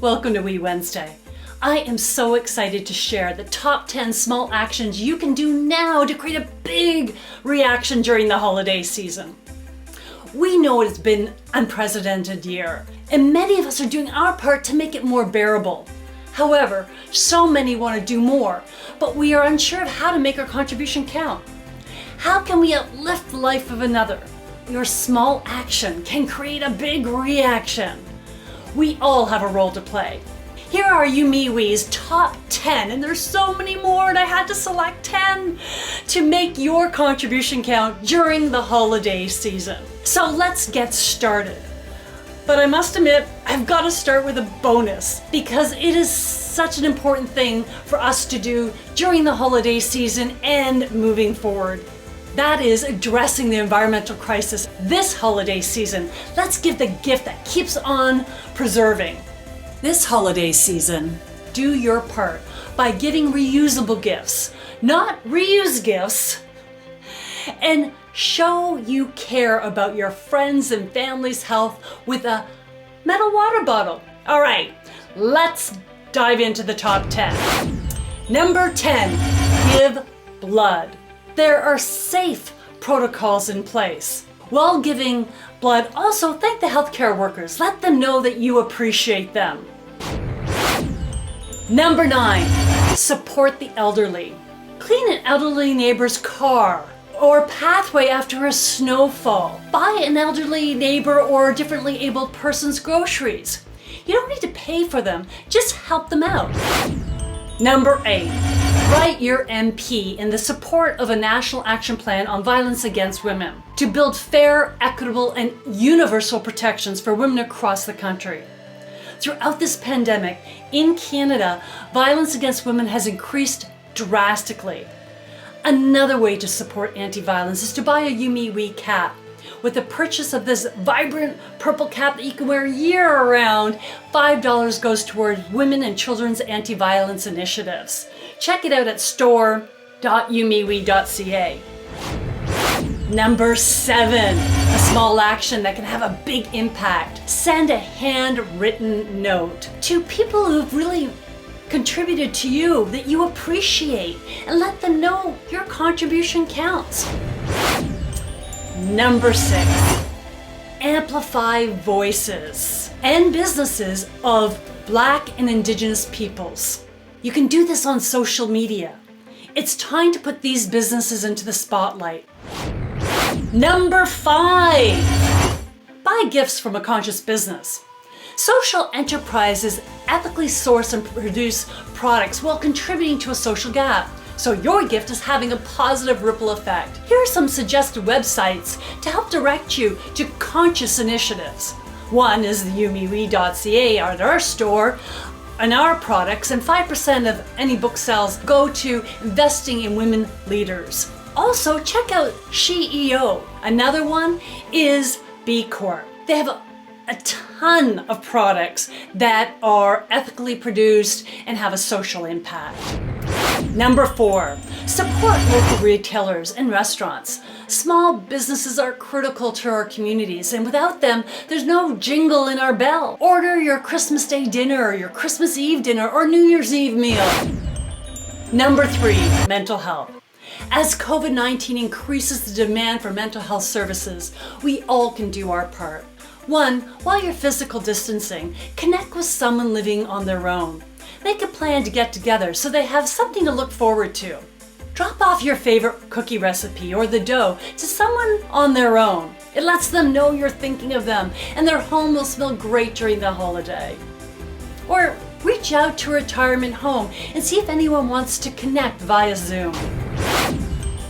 Welcome to Wee Wednesday. I am so excited to share the top 10 small actions you can do now to create a big reaction during the holiday season. We know it's been an unprecedented year, and many of us are doing our part to make it more bearable. However, so many want to do more, but we are unsure of how to make our contribution count. How can we uplift the life of another? Your small action can create a big reaction. We all have a role to play. Here are YouMeWe's top 10, and there's so many more, and I had to select 10 to make your contribution count during the holiday season. So let's get started. But I must admit, I've got to start with a bonus because it is such an important thing for us to do during the holiday season and moving forward. That is addressing the environmental crisis this holiday season. Let's give the gift that keeps on preserving. This holiday season, do your part by giving reusable gifts, not reused gifts, and show you care about your friends and family's health with a metal water bottle. All right, let's dive into the top 10. Number 10, give blood. There are safe protocols in place. While giving blood, also thank the healthcare workers. Let them know that you appreciate them. Number 9, support the elderly. Clean an elderly neighbor's car or pathway after a snowfall. Buy an elderly neighbor or a differently abled person's groceries. You don't need to pay for them, just help them out. Number 8, write your MP in the support of a national action plan on violence against women to build fair, equitable, and universal protections for women across the country. Throughout this pandemic, in Canada, violence against women has increased drastically. Another way to support anti-violence is to buy a YouMeWe cap. With the purchase of this vibrant purple cap that you can wear year-round, $5 goes toward women and children's anti-violence initiatives. Check it out at store.youmewe.ca. Number 7, a small action that can have a big impact. Send a handwritten note to people who've really contributed to you that you appreciate and let them know your contribution counts. Number 6, amplify voices and businesses of Black and Indigenous peoples. You can do this on social media. It's time to put these businesses into the spotlight. Number 5, buy gifts from a conscious business. Social enterprises ethically source and produce products while contributing to a social gap. So your gift is having a positive ripple effect. Here are some suggested websites to help direct you to conscious initiatives. One is the YouMeWe.ca at our store and our products, and 5% of any book sales go to investing in women leaders. Also, check out SheEO. Another one is B Corp. They have a ton of products that are ethically produced and have a social impact. Number 4, support local retailers and restaurants. Small businesses are critical to our communities, and without them, there's no jingle in our bell. Order your Christmas Day dinner, or your Christmas Eve dinner, or New Year's Eve meal. Number 3, mental health. As COVID-19 increases the demand for mental health services, we all can do our part. 1, while you're physical distancing, connect with someone living on their own. Make a plan to get together so they have something to look forward to. Drop off your favorite cookie recipe or the dough to someone on their own. It lets them know you're thinking of them, and their home will smell great during the holiday. Or reach out to a retirement home and see if anyone wants to connect via Zoom.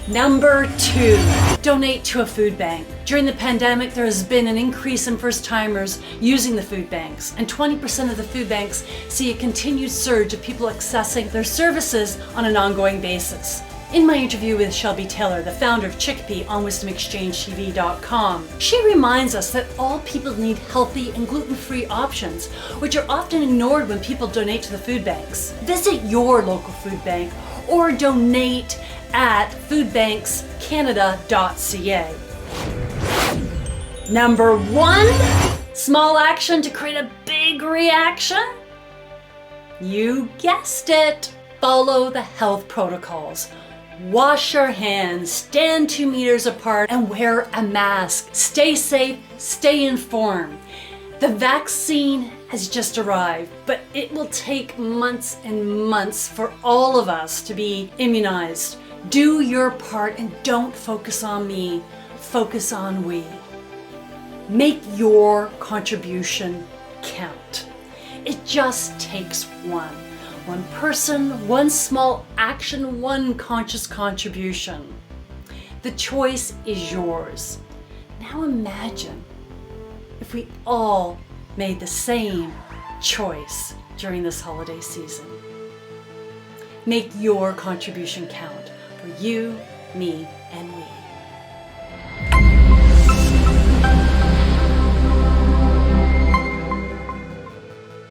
Number 2, donate to a food bank. During the pandemic, there has been an increase in first-timers using the food banks, and 20% of the food banks see a continued surge of people accessing their services on an ongoing basis. In my interview with Shelby Taylor, the founder of Chickpea on WisdomExchangeTV.com, she reminds us that all people need healthy and gluten-free options, which are often ignored when people donate to the food banks. Visit your local food bank or donate at foodbankscanada.ca. Number 1, small action to create a big reaction. You guessed it! Follow the health protocols. Wash your hands, stand 2 meters apart, and wear a mask. Stay safe, stay informed. The vaccine has just arrived, but it will take months and months for all of us to be immunized. Do your part and don't focus on me, focus on we. Make your contribution count. It just takes one. One person, one small action, one conscious contribution. The choice is yours. Now imagine if we all made the same choice during this holiday season. Make your contribution count for you, me, and we.